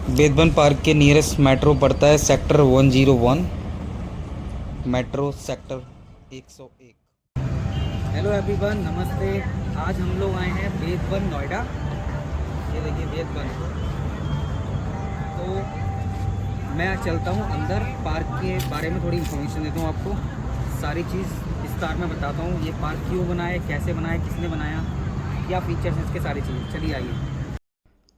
बेदबन park के nearest metro पड़ता है sector 101, metro sector 101। Hello everyone, नमस्ते। आज हम लोग आए हैं बेदबन नोएडा। ये देखिए बेदबन। तो मैं चलता हूँ अंदर, पार्क के बारे में थोड़ी इन्फॉर्मेशन देता हूँ आपको। सारी चीज़ विस्तार में बताता हूँ, ये पार्क क्यों बना है, कैसे बना है, किसने बनाया, क्या फीचर्स हैं इसके, सारी चीज़ें। चलिए आइए।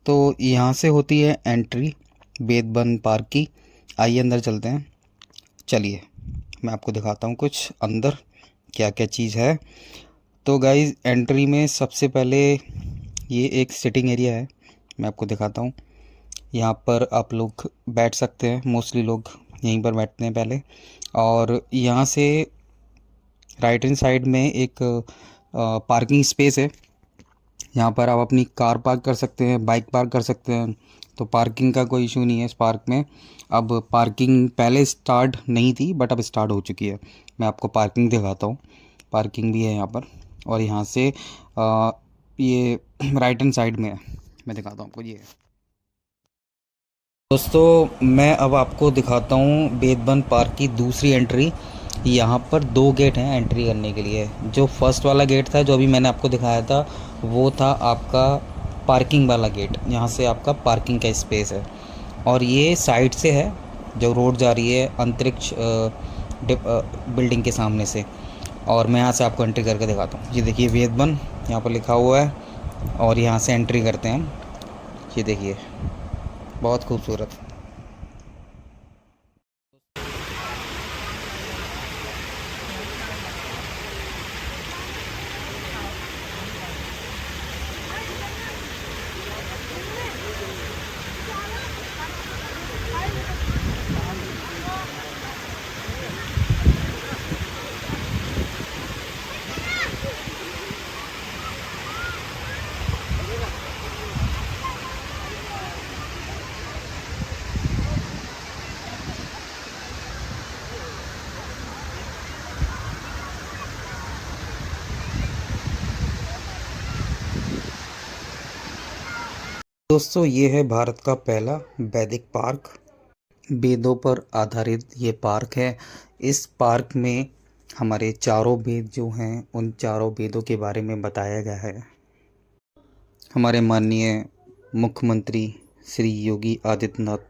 तो यहाँ से होती है एंट्री बेदबन पार्क की। आइए अंदर चलते हैं। चलिए मैं आपको दिखाता हूँ कुछ अंदर क्या क्या चीज़ है। तो गाइस, एंट्री में सबसे पहले ये एक सिटिंग एरिया है, मैं आपको दिखाता हूँ। यहाँ पर आप लोग बैठ सकते हैं, मोस्टली लोग यहीं पर बैठते हैं पहले। और यहाँ से राइट हैंड साइड में एक पार्किंग स्पेस है। यहाँ पर आप अपनी कार पार्क कर सकते हैं, बाइक पार्क कर सकते हैं। तो पार्किंग का कोई इशू नहीं है इस पार्क में। अब पार्किंग पहले स्टार्ट नहीं थी, बट अब स्टार्ट हो चुकी है। मैं आपको पार्किंग दिखाता हूँ। पार्किंग भी है यहाँ पर। और यहाँ से ये राइट हैंड साइड में है, मैं दिखाता हूँ आपको। ये है दोस्तों, मैं अब आपको दिखाता हूँ बेदबन पार्क की दूसरी एंट्री। यहाँ पर दो गेट हैं एंट्री करने के लिए। जो फर्स्ट वाला गेट था, जो अभी मैंने आपको दिखाया था, वो था आपका पार्किंग वाला गेट। यहाँ से आपका पार्किंग का स्पेस है। और ये साइड से है, जो रोड जा रही है अंतरिक्ष बिल्डिंग के सामने से। और मैं यहाँ से आपको एंट्री करके दिखाता हूँ। ये देखिए बेदबन यहाँ पर लिखा हुआ है, और यहाँ से एंट्री करते हैं। ये देखिए, बहुत खूबसूरत। दोस्तों, ये है भारत का पहला वैदिक पार्क। वेदों पर आधारित ये पार्क है। इस पार्क में हमारे चारों वेद जो हैं, उन चारों वेदों के बारे में बताया गया है। हमारे माननीय मुख्यमंत्री श्री योगी आदित्यनाथ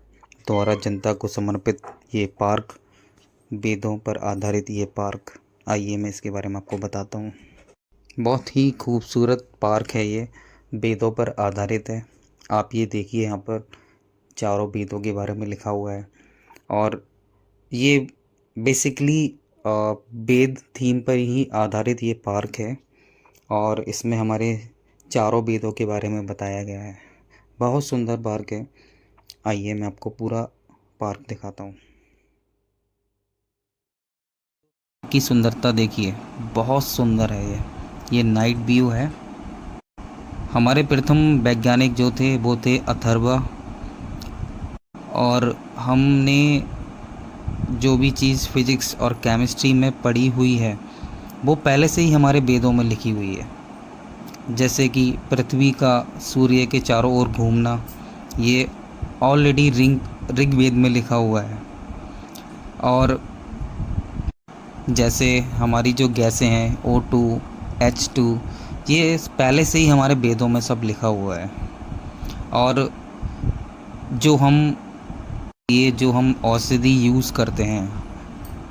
द्वारा जनता को समर्पित ये पार्क, वेदों पर आधारित ये पार्क। आइए मैं इसके बारे में आपको बताता हूँ। बहुत ही खूबसूरत पार्क है ये, वेदों पर आधारित है। आप ये देखिए, यहाँ पर चारों वेदों के बारे में लिखा हुआ है। और ये बेसिकली वेद थीम पर ही आधारित ये पार्क है। और इसमें हमारे चारों वेदों के बारे में बताया गया है। बहुत सुंदर पार्क है। आइए मैं आपको पूरा पार्क दिखाता हूँ। की सुंदरता देखिए, बहुत सुंदर है ये नाइट व्यू है। हमारे प्रथम वैज्ञानिक जो थे वो थे अथर्वा। और हमने जो भी चीज़ फिज़िक्स और केमिस्ट्री में पढ़ी हुई है, वो पहले से ही हमारे वेदों में लिखी हुई है। जैसे कि पृथ्वी का सूर्य के चारों ओर घूमना, ये ऑलरेडी ऋग्वेद में लिखा हुआ है। और जैसे हमारी जो गैसें हैं O2, H2, ये पहले से ही हमारे वेदों में सब लिखा हुआ है। और जो हम औषधि यूज़ करते हैं,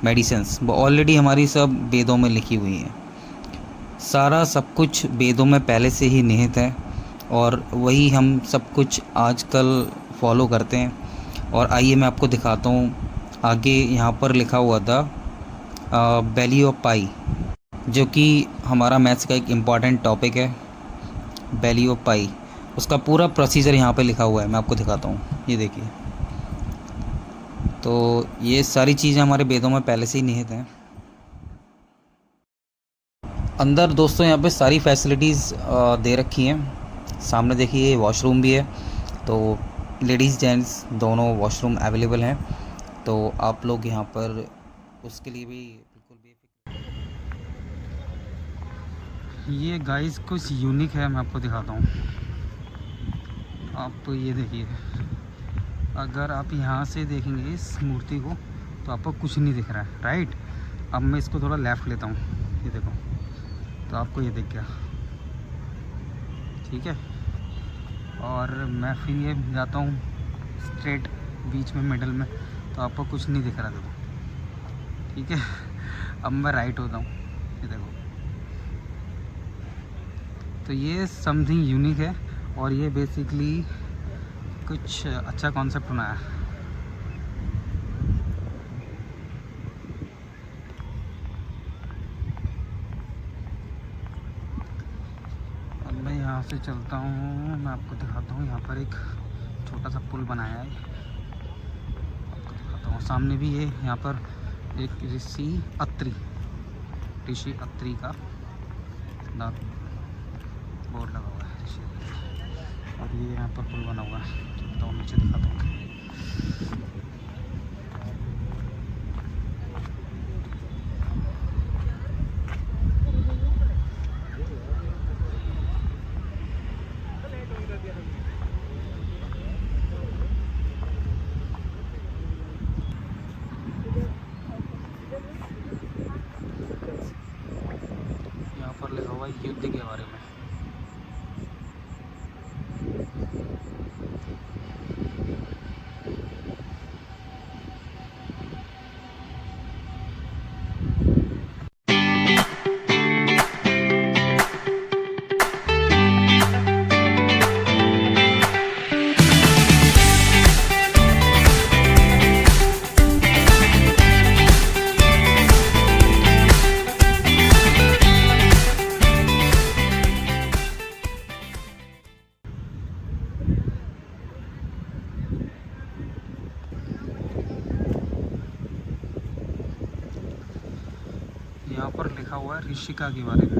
मेडिसिन्स, वो ऑलरेडी हमारी सब वेदों में लिखी हुई हैं। सारा सब कुछ वेदों में पहले से ही निहित है, और वही हम सब कुछ आजकल फॉलो करते हैं। और आइए मैं आपको दिखाता हूँ। आगे यहाँ पर लिखा हुआ था वैल्यू ऑफ पाई, जो कि हमारा मैथ्स का एक इम्पॉर्टेंट टॉपिक है। वैल्यू ऑफ पाई, उसका पूरा प्रोसीजर यहाँ पे लिखा हुआ है, मैं आपको दिखाता हूँ। ये देखिए। तो ये सारी चीज़ें हमारे वेदों में पहले से ही निहित हैं। अंदर दोस्तों यहाँ पे सारी फैसिलिटीज़ दे रखी हैं। सामने देखिए वॉशरूम भी है, तो लेडीज़ जेंट्स दोनों वॉशरूम अवेलेबल हैं। तो आप लोग यहाँ पर उसके लिए भी बिल्कुल बेफिक्र। ये गाइस कुछ यूनिक है, मैं आपको दिखाता हूँ। आप तो ये देखिए, अगर आप यहाँ से देखेंगे इस मूर्ति को तो आपको कुछ नहीं दिख रहा है, राइट। अब मैं इसको थोड़ा लेफ़्ट लेता हूँ, ये देखो, तो आपको ये दिख गया, ठीक है। और मैं फिर ये जाता हूँ स्ट्रेट बीच में मिडल में, तो आपको कुछ नहीं दिख रहा, देखो, ठीक है। अब मैं राइट होता हूँ, ये देखो। तो ये समथिंग यूनिक है और ये बेसिकली कुछ अच्छा कॉन्सेप्ट बनाया है। अब मैं यहाँ से चलता हूँ, मैं आपको दिखाता हूँ। यहाँ पर एक छोटा सा पुल बनाया है, आपको दिखाता हूँ। सामने भी ये यहाँ पर एक ऋषि अत्रि का बोर्ड लगा हुआ है ऋषि, और ये यहाँ पर पुल बना हुआ है। चलता हूँ नीचे, दिखाता हूँ। यहाँ पर लिखा हुआ है युद्ध के बारे में। यहाँ पर लिखा हुआ है ऋषिका के बारे में।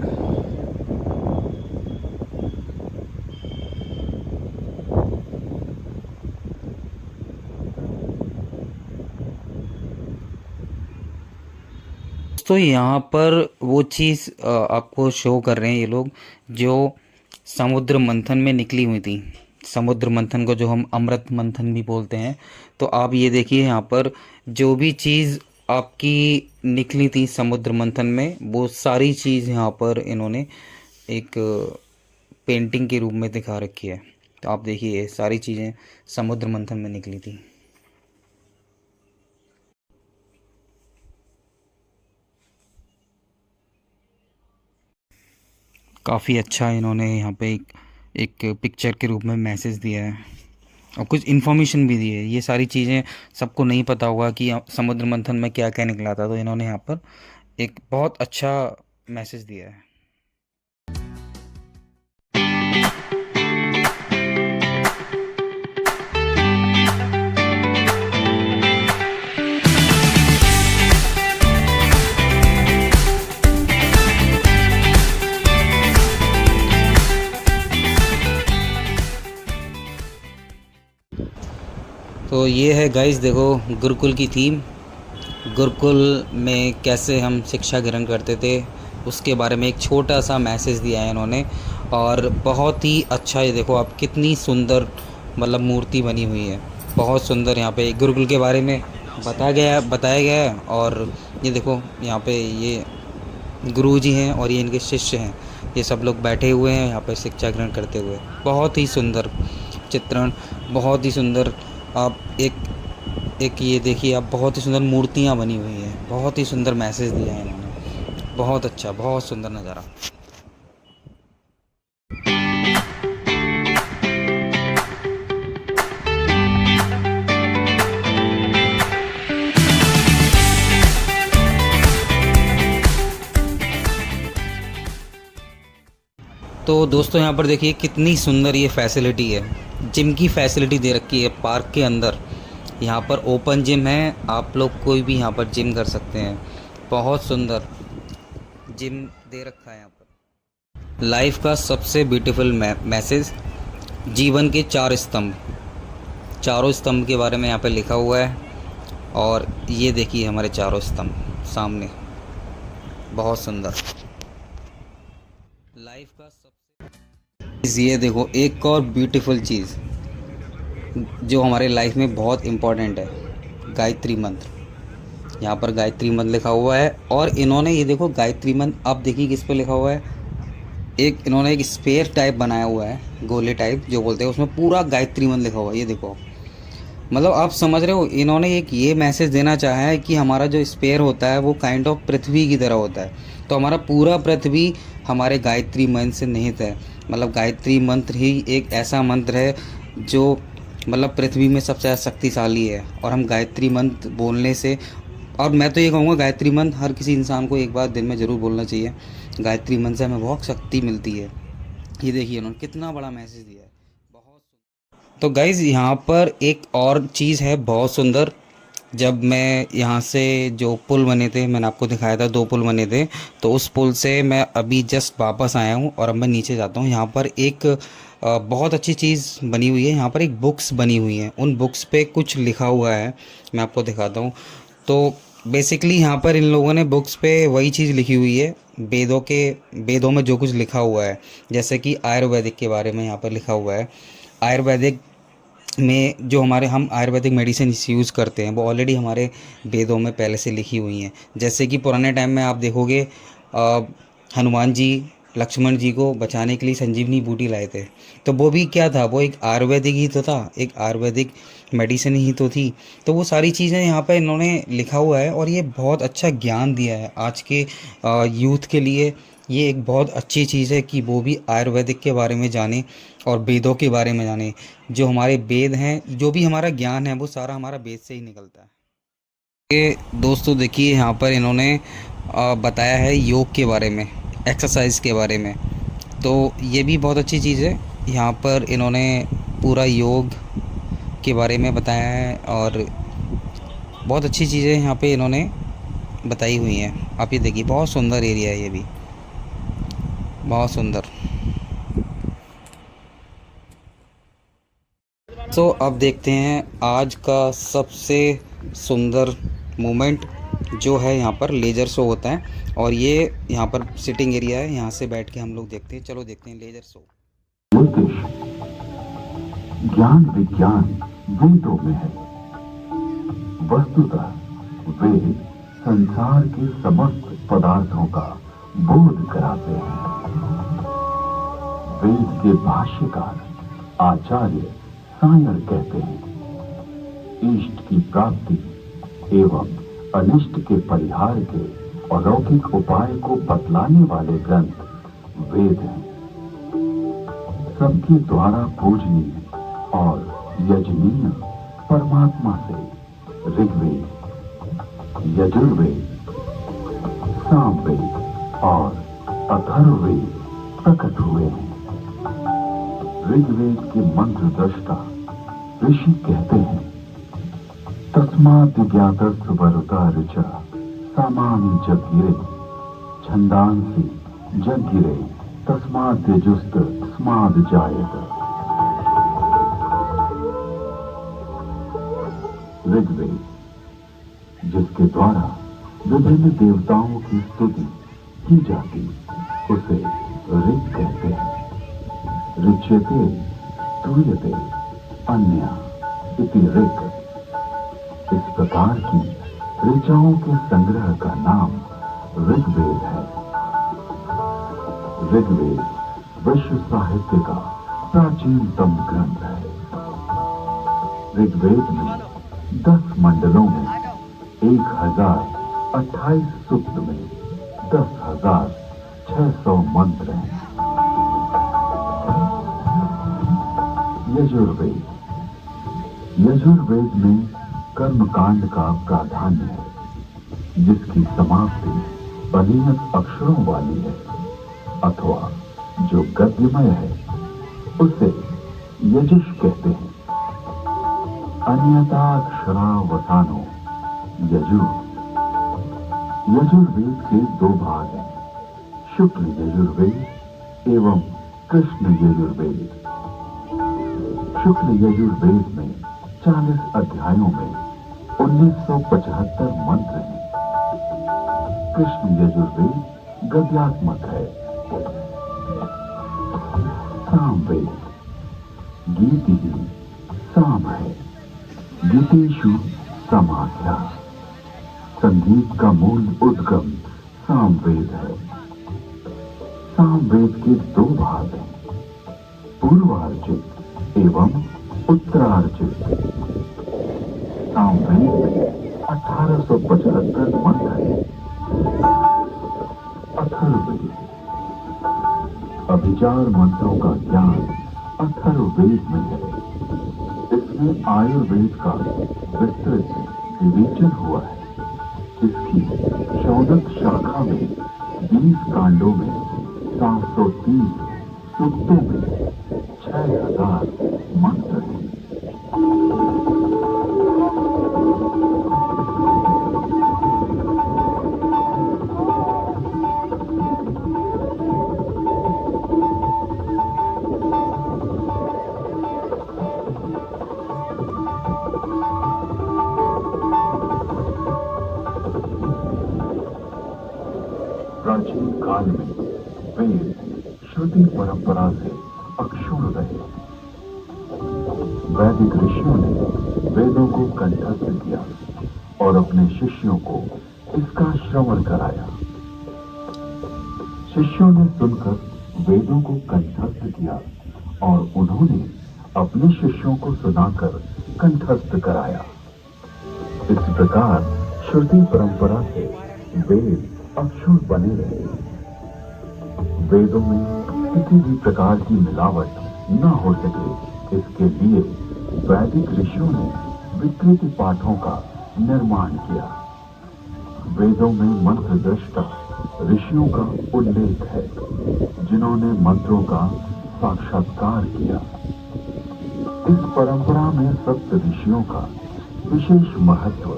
तो यहाँ पर वो चीज़ आपको शो कर रहे हैं ये लोग, जो समुद्र मंथन में निकली हुई थी। समुद्र मंथन को जो हम अमृत मंथन भी बोलते हैं। तो आप ये देखिए, यहाँ पर जो भी चीज़ आपकी निकली थी समुद्र मंथन में, वो सारी चीज़ यहाँ पर इन्होंने एक पेंटिंग के रूप में दिखा रखी है। तो आप देखिए, सारी चीज़ें समुद्र मंथन में निकली थी। काफ़ी अच्छा इन्होंने यहाँ पे एक पिक्चर के रूप में मैसेज दिया है और कुछ इन्फॉर्मेशन भी दी है। ये सारी चीज़ें सबको नहीं पता होगा कि समुद्र मंथन में क्या क्या निकला था, तो इन्होंने यहाँ पर एक बहुत अच्छा मैसेज दिया है। तो ये है गाइस, देखो, गुरुकुल की थीम। गुरुकुल में कैसे हम शिक्षा ग्रहण करते थे उसके बारे में एक छोटा सा मैसेज दिया है इन्होंने, और बहुत ही अच्छा। ये देखो आप, कितनी सुंदर मतलब मूर्ति बनी हुई है, बहुत सुंदर। यहाँ पे गुरुकुल के बारे में बताया गया है। और ये देखो, यहाँ पे ये गुरुजी हैं और ये इनके शिष्य हैं, ये सब लोग बैठे हुए हैं यहाँ पे शिक्षा ग्रहण करते हुए। बहुत ही सुंदर चित्रण, बहुत ही सुंदर। आप एक ये देखिए आप, बहुत ही सुंदर मूर्तियाँ बनी हुई हैं, बहुत ही सुंदर मैसेज दिया है इन्होंने। बहुत अच्छा, बहुत सुंदर नज़ारा। तो दोस्तों, यहाँ पर देखिए कितनी सुंदर ये फैसिलिटी है। जिम की फैसिलिटी दे रखी है पार्क के अंदर। यहाँ पर ओपन जिम है, आप लोग कोई भी यहाँ पर जिम कर सकते हैं। बहुत सुंदर जिम दे रखा है यहाँ पर। लाइफ का सबसे ब्यूटीफुल मैसेज, जीवन के 4 स्तंभ, चारों स्तंभ के बारे में यहाँ पे लिखा हुआ है। और ये देखिए हमारे चारों स्तंभ सामने, बहुत सुंदर। लाइफ का सबसे, ये देखो एक और ब्यूटीफुल चीज़, जो हमारे लाइफ में बहुत इम्पोर्टेंट है, गायत्री मंत्र। यहाँ पर गायत्री मंत्र लिखा हुआ है और इन्होंने ये देखो गायत्री मंत्र, आप देखिए किस पे लिखा हुआ है। एक इन्होंने एक स्पेयर टाइप बनाया हुआ है, गोले टाइप जो बोलते हैं, उसमें पूरा गायत्री मंत्र लिखा हुआ है। ये देखो, मतलब आप समझ रहे हो, इन्होंने एक ये मैसेज देना चाहा है कि हमारा जो स्पेयर होता है वो काइंड ऑफ पृथ्वी की तरह होता है। तो हमारा पूरा पृथ्वी हमारे गायत्री मंत्र से निहित है। मतलब गायत्री मंत्र ही एक ऐसा मंत्र है जो मतलब पृथ्वी में सबसे ज़्यादा शक्तिशाली है। और हम गायत्री मंत्र बोलने से, और मैं तो ये कहूँगा गायत्री मंत्र हर किसी इंसान को एक बार दिन में ज़रूर बोलना चाहिए। गायत्री मंत्र से हमें बहुत शक्ति मिलती है। ये देखिए उन्होंने कितना बड़ा मैसेज दिया है, बहुत। तो गाइज़ यहाँ पर एक और चीज़ है बहुत सुंदर। जब मैं यहाँ से, जो पुल बने थे मैंने आपको दिखाया था, 2 पुल बने थे, तो उस पुल से मैं अभी जस्ट वापस आया हूँ और अब मैं नीचे जाता हूँ। यहाँ पर एक बहुत अच्छी चीज़ बनी हुई है। यहाँ पर एक बुक्स बनी हुई हैं, उन बुक्स पे कुछ लिखा हुआ है, मैं आपको दिखाता हूँ। तो बेसिकली यहाँ पर इन लोगों ने बुक्स पे वही चीज़ लिखी हुई है, वेदों में जो कुछ लिखा हुआ है। जैसे कि आयुर्वेदिक के बारे में यहाँ पर लिखा हुआ है। आयुर्वेदिक में जो हमारे हम आयुर्वेदिक मेडिसिन यूज़ करते हैं वो ऑलरेडी हमारे वेदों में पहले से लिखी हुई हैं। जैसे कि पुराने टाइम में आप देखोगे, हनुमान जी लक्ष्मण जी को बचाने के लिए संजीवनी बूटी लाए थे, तो वो भी क्या था, वो एक आयुर्वेदिक ही तो था, एक आयुर्वेदिक मेडिसिन ही तो थी। तो वो सारी चीज़ें यहाँ पे इन्होंने लिखा हुआ है और ये बहुत अच्छा ज्ञान दिया है आज के यूथ के लिए। ये एक बहुत अच्छी चीज़ है कि वो भी आयुर्वेदिक के बारे में जाने और वेदों के बारे में जाने। जो हमारे वेद हैं, जो भी हमारा ज्ञान है वो सारा हमारा वेद से ही निकलता है। ये दोस्तों देखिए यहाँ पर इन्होंने बताया है योग के बारे में, एक्सरसाइज के बारे में। तो ये भी बहुत अच्छी चीज़ है। यहाँ पर इन्होंने पूरा योग के बारे में बताया है और बहुत अच्छी चीज़ें यहाँ पे इन्होंने बताई हुई हैं। आप ये देखिए, बहुत सुंदर एरिया है ये भी, बहुत सुंदर। तो अब देखते हैं आज का सबसे सुंदर मोमेंट जो है, यहाँ पर लेज़र शो होता है और ये यहाँ पर सिटिंग एरिया है, यहाँ से बैठ के हम लोग देखते हैं। चलो देखते हैं लेज़र शो। ज्ञान विज्ञान वेदों में है। वस्तुतः वेद संसार के समस्त पदार्थों का बोध कराते हैं। वेद के भाष्यकार आचार्य सायर कहते हैं, इष्ट की प्राप्ति एवं अनिष्ट के परिहार के अलौकिक उपाय को बतलाने वाले ग्रंथ वेद हैं। सबके द्वारा पूजनीय और यजनीय परमात्मा से ऋग्वेद, यजुर्वेद, सामवेद और अथर्ववेद प्रकट हुए हैं। ऋग्वेद के मंत्र दृष्टा ऋषि कहते हैं, तस्मात् ज्ञातस्य वरुता ऋचा सामानि जगिरे छंदांसि जगिरे तस्मात् यजुस्त स्माद् जायत। ऋग्वेद, जिसके द्वारा विभिन्न देवताओं की स्तुति की जाती, उसे ऋग कहते हैं। ऋच्यते स्तूयते अन्या इति ऋग। इस प्रकार की ऋचाओं के संग्रह का नाम ऋग्वेद है। ऋग्वेद विश्व साहित्य का प्राचीनतम ग्रंथ है। ऋग्वेद में 10 मंडलों में 1028 सूक्त में 10,600 मंत्र हैं। यजुर्वेद, यजुर्वेद में कर्मकांड का प्राधान्य है, जिसकी समाप्ति अनियत अक्षरों वाली है अथवा जो गद्यमय है, उसे यजुष कहते हैं। अन्यताक्षरावसानो यजुर। यजुर्वेद के 2 भाग हैं, शुक्ल यजुर्वेद एवं कृष्ण यजुर्वेद। शुक्ल यजुर्वेद में 40 अध्यायों में 1975 मंत्र हैं। कृष्ण यजुर्वेद गद्यात्मक है। सामवेद गीति ही साम है, गीतेषु समाख्या। संगीत का मूल उद्गम सामवेद है। सामवेद के दो भाग हैं, पूर्वार्जित एवं उत्तरार्जित। सामवेद में 1875 मंत्र हैं। अथर्ववेद, अभिचार मंत्रों का ज्ञान अथर्ववेद में है। इसमें आयुर्वेद का विस्तृत विवेचन हुआ है। इसकी शौनक शाखा में 20 कांडों में 730 सूक्तों में 6000 मंत्र हैं। प्राचीन काल में वेद श्रुति परंपरा से अक्षुण्ण रहे। वैदिक ऋषियों ने वेदों को कंठस्थ किया और अपने शिष्यों को इसका श्रवण कराया। शिष्यों ने सुनकर वेदों को कंठस्थ किया और उन्होंने अपने शिष्यों को सुनाकर कंठस्थ कराया। इस प्रकार श्रुति परंपरा से वेद अक्षुण्ण बने रहे। वेदों में किसी भी प्रकार की मिलावट न हो सके, इसके लिए वैदिक ऋषियों ने विकृति पाठों का निर्माण किया। वेदों में मंत्र दृष्टा ऋषियों का उल्लेख है, जिन्होंने मंत्रों का साक्षात्कार किया। इस परंपरा में सप्त ऋषियों का विशेष महत्व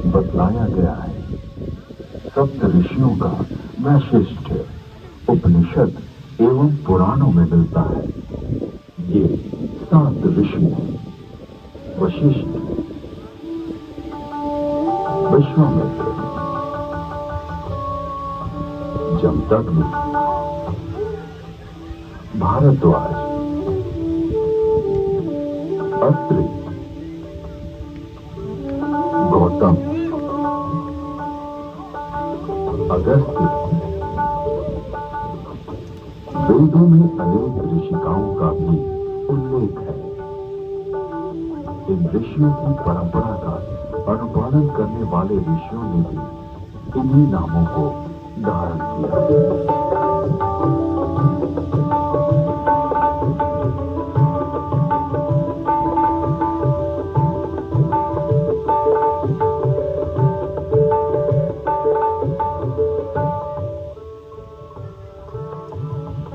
बतलाया गया है। सप्त ऋषियों का वैशिष्ट उपनिषद एवं पुराणों में मिलता है। ये 7 ऋषि हैं: वशिष्ठ, विश्वामित्र, जमदग्नि, भारद्वाज, अत्रि, गौतम, अगस्त्य। वेदों में अनेक ऋषिकाओं का भी उल्लेख है। इन ऋषियों की परंपरा का अनुपालन करने वाले ऋषियों ने भी इन्हीं नामों को धारण किया।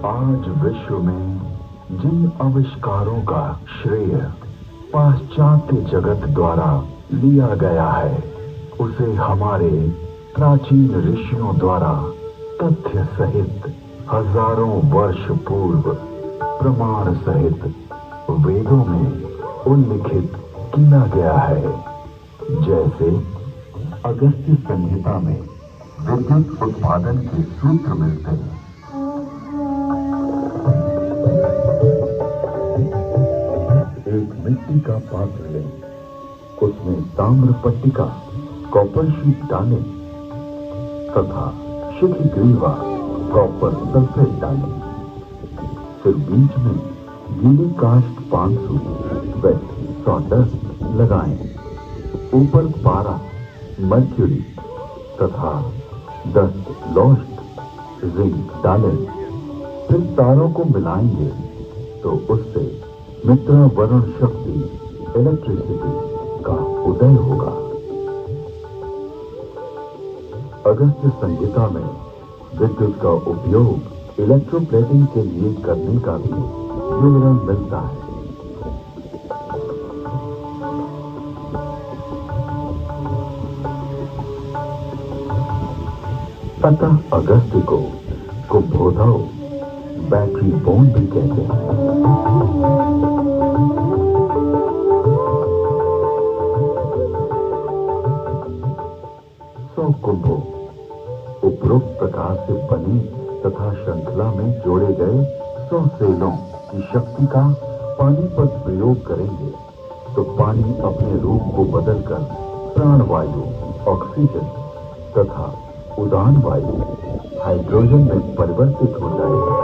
आज विश्व में जिन आविष्कारों का श्रेय पाश्चात्य जगत द्वारा लिया गया है, उसे हमारे प्राचीन ऋषियों द्वारा तथ्य सहित हजारों वर्ष पूर्व प्रमाण सहित वेदों में उल्लिखित किया गया है। जैसे अगस्त्य संहिता में विद्युत उत्पादन के सूत्र मिलते हैं। एक मिट्टी का पात्र लें, उसमें ताम्र पट्टिका कॉपर शीट डालें तथा शिखग्रीवा कॉपर सल्फेट डालें। फिर बीच में गीली काष्ठ पांसु व सॉडस्ट लगाएं। ऊपर पारा, मर्क्यूरी तथा 10 लौस्ट जिंक डालें। फिर तारों को मिलाएंगे तो उससे मित्रा वरुण शक्ति इलेक्ट्रिसिटी का उदय होगा। अगस्त्य संहिता में विद्युत का उपयोग इलेक्ट्रोप्लेटिंग के लिए करने का भी विवरण मिलता है। अतः अगस्त्य को कुंभोधव बैटरी बोन भी कहते हैं। सौ कुंभों उपरोक्त प्रकार से बनी तथा श्रृंखला में जोड़े गए 100 सेलों की शक्ति का पानीपत प्रयोग करेंगे तो पानी अपने रूप को बदलकर प्राणवायु ऑक्सीजन तथा उदान वायु हाइड्रोजन में परिवर्तित हो जाएगा।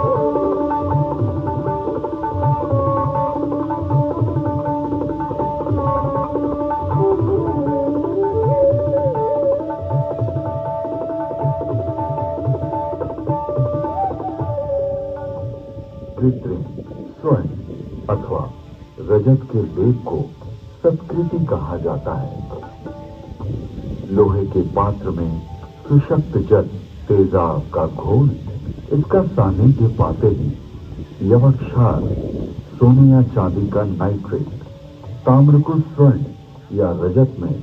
कृत्रिम स्वर्ण अथवा रजत के लेप को सत्कृति कहा जाता है। लोहे के पात्र में सुशक्त जल तेजाब का घोल इसका सानिध्य पाते ही यवक क्षार सोने या चांदी का नाइट्रेट ताम्र को स्वर्ण या रजत में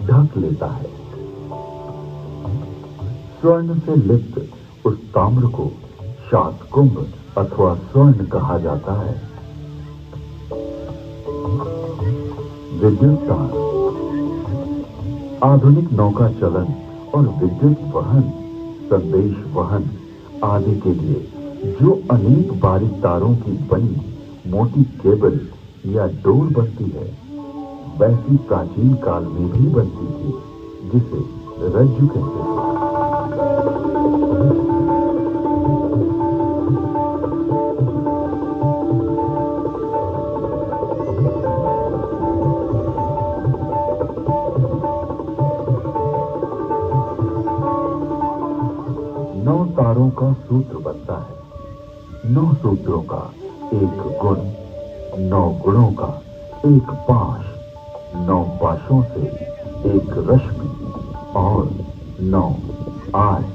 ढक लेता है। स्वर्ण से लिप्त उस ताम्र को शातकुंभ अथवा स्वर्ण कहा जाता है। विद्युत तार आधुनिक नौका चलन और विद्युत वहन, संदेश वहन आदि के लिए जो अनेक बारीक तारों की बनी मोटी केबल या डोर बनती है, वैसी प्राचीन काल में भी बनती थी, जिसे रज्जु कहते थे। तारों का सूत्र बनता है। 9 सूत्रों का एक गुण, 9 गुणों का एक पाश, 9 पाशों से एक रश्मि और 9, 8,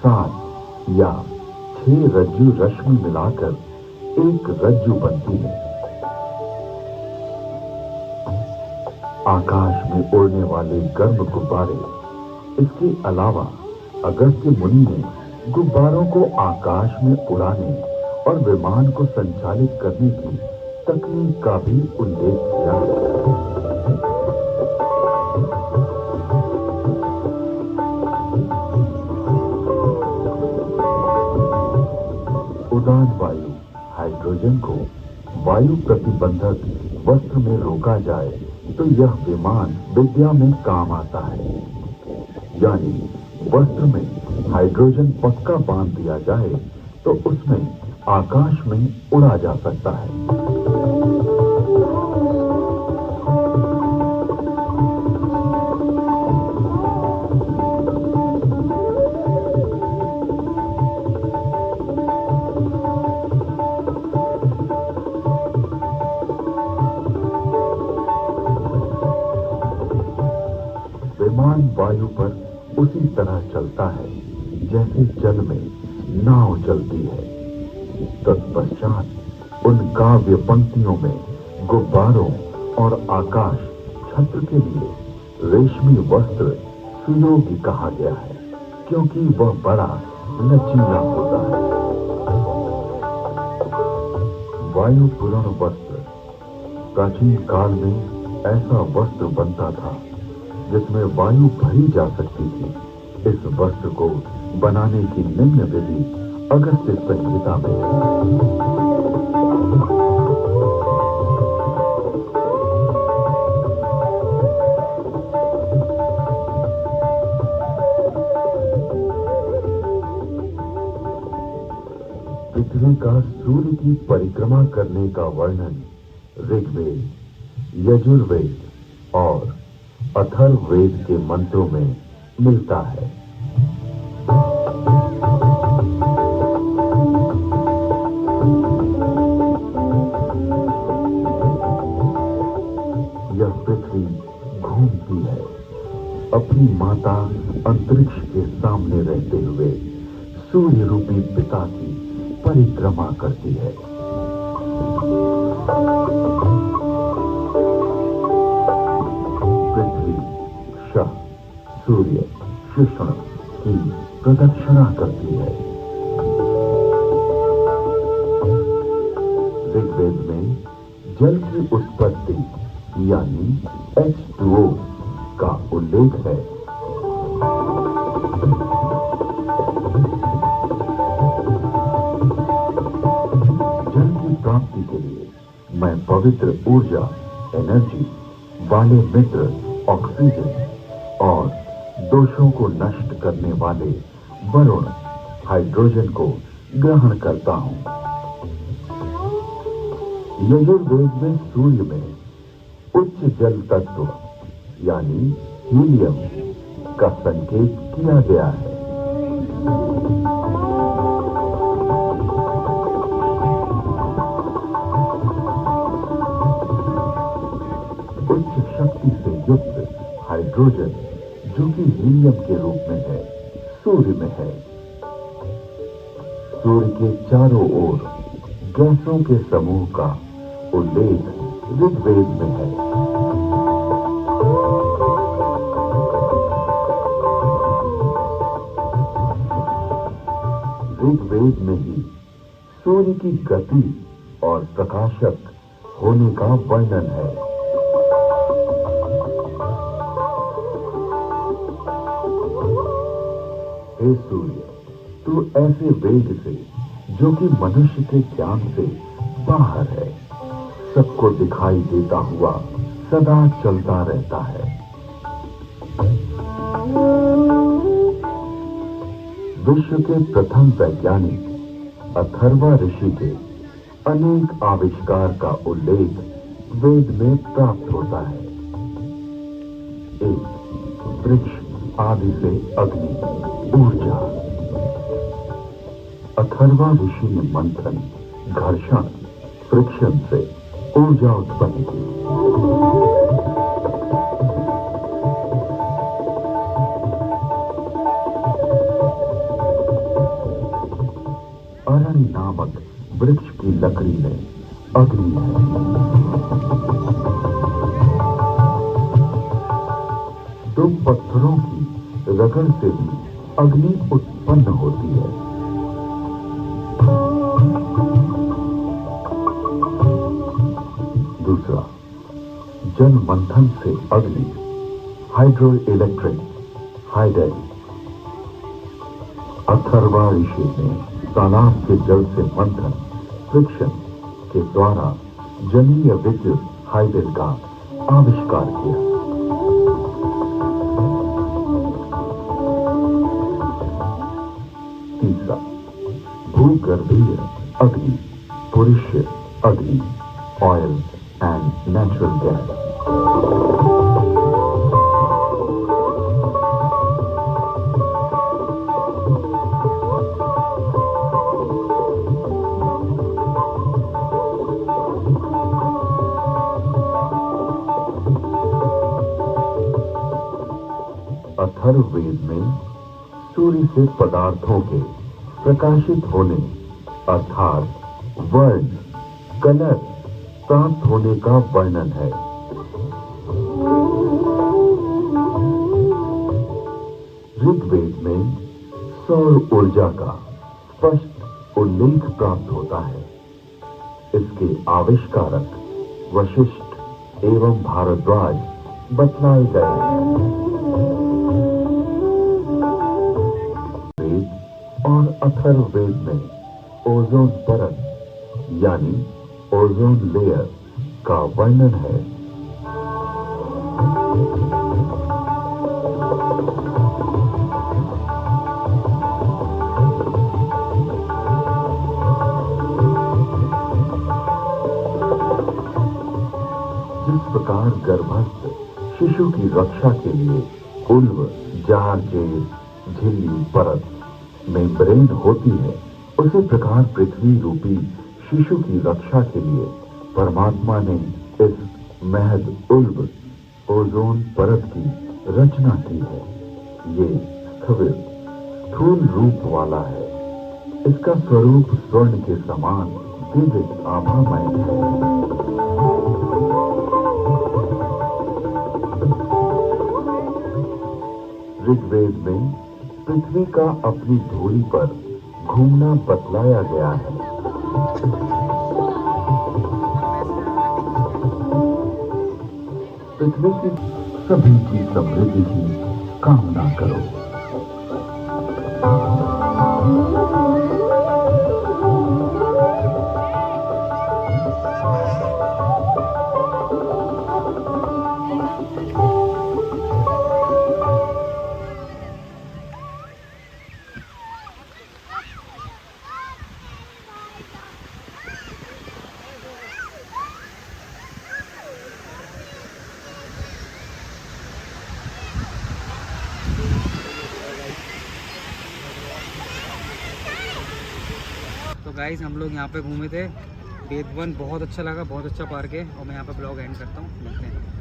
7 या 6 रज्जु रश्मि मिलाकर एक रज्जु बनती है। आकाश में उड़ने वाले गर्म गुब्बारे। इसके अलावा अगस्त्य मुनि ने गुब्बारों को आकाश में उड़ाने और विमान को संचालित करने की तकनीक का भी उल्लेख किया है। उदान वायु हाइड्रोजन को वायु प्रतिबंधक वस्त्र में रोका जाए तो यह विमान विद्या में काम आता है। यानी वस्त्र में हाइड्रोजन पक्का बांध दिया जाए तो उसमें आकाश में उड़ा जा सकता है। विमान वायु पर उसी तरह चलता है जैसे जल में नाव चलती है। तत्पश्चात उन काव्य पंक्तियों में गुब्बारों और आकाश छत्र के लिए रेशमी वस्त्र सुयोगी कहा गया है, क्योंकि वह बड़ा लचीला होता है। वायु पूर्ण वस्त्र प्राचीन काल में ऐसा वस्त्र बनता था जिसमें वायु भरी जा सकती थी। इस वस्त्र को बनाने की निम्न विधि अगस्त्य संहिता में है। पृथ्वी का सूर्य की परिक्रमा करने का वर्णन ऋग्वेद, यजुर्वेद और अथर्ववेद के मंत्रों में मिलता है। यह पृथ्वी घूमती है, अपनी माता अंतरिक्ष के सामने रहते हुए सूर्य रूपी पिता की परिक्रमा करती है। पृथ्वी शह सूर्य शिष्ण की प्रदक्षिणा करती है। ऋग्वेद में जल की उत्पत्ति यानी H2O का उल्लेख है। जल की प्राप्ति के लिए मैं पवित्र ऊर्जा एनर्जी वाले मित्र ऑक्सीजन और दोषों को नष्ट करने वाले वरुण हाइड्रोजन को ग्रहण करता हूं। यजुर्वेद में सूर्य में उच्च जल तत्व यानी हीलियम का संकेत किया गया है। उच्च शक्ति से युक्त हाइड्रोजन जो कि हीलियम के रूप में है, सूर्य में है। सूर्य के चारों ओर गैसों के समूह का उल्लेख ऋग्वेद में है। ऋग्वेद में ही सूर्य की गति और प्रकाशक होने का वर्णन है। हे सूर्य, तू ऐसे वेग से जो कि मनुष्य के ज्ञान से बाहर है, सबको दिखाई देता हुआ सदा चलता रहता है। विश्व के प्रथम वैज्ञानिक अथर्वा ऋषि के अनेक आविष्कार का उल्लेख वेद में प्राप्त होता है। एक, वृक्ष आदि से अग्नि, ऊर्जा। अथर्वा ऋषि ने मंथन, घर्षण, फ्रिक्शन से ऊर्जा उत्पन्न की। अरण नामक वृक्ष की लकड़ी में अग्नि है। दो पत्थरों की रगड़ से भी अग्नि उत्पन्न होती है। दूसरा, जल मंथन से अग्नि, हाइड्रो इलेक्ट्रिक, हाइडेल। अथर्वा ऋषि ने तालाब के जल से मंथन, फ्रिक्शन के द्वारा जलीय विद्युत हाइडेल का आविष्कार किया। तीसरा, भूगर्भीय अग्नि, पुरुष अग्नि, oil and natural gas. Atharvaveda में सूर्य से पदार्थों के प्रकाशित होने अर्थात वर्ण, कलर प्राप्त होने का वर्णन है। ऋग्वेद में सौर ऊर्जा का स्पष्ट उल्लेख प्राप्त होता है। इसके आविष्कारक वशिष्ठ एवं भारद्वाज बतलाए गए हैं। और अथर्ववेद में ओजोन परत यानी ओजोन लेयर का वर्णन है। जिस प्रकार गर्भस्थ शिशु की रक्षा के लिए उल्व, जार, जेल, झिल्ली, परत, मेम्ब्रेन होती है, उसी प्रकार पृथ्वी रूपी शिशु की रक्षा के लिए परमात्मा ने इस महद उल्ब ओजोन परत की रचना की है। ये स्थविर स्थूल रूप वाला है। इसका स्वरूप स्वर्ण के समान दिव्य आभामय है। ऋग्वेद में पृथ्वी का अपनी धुरी पर घूमना बतलाया गया है। पृथ्वी की सभी की समृद्धि की कामना करो। गाइस हम लोग यहाँ पे घूमे थे, वेद वन बहुत अच्छा लगा, बहुत अच्छा पार्क है। और मैं यहाँ पे ब्लॉग एंड करता हूँ, मिलते हैं।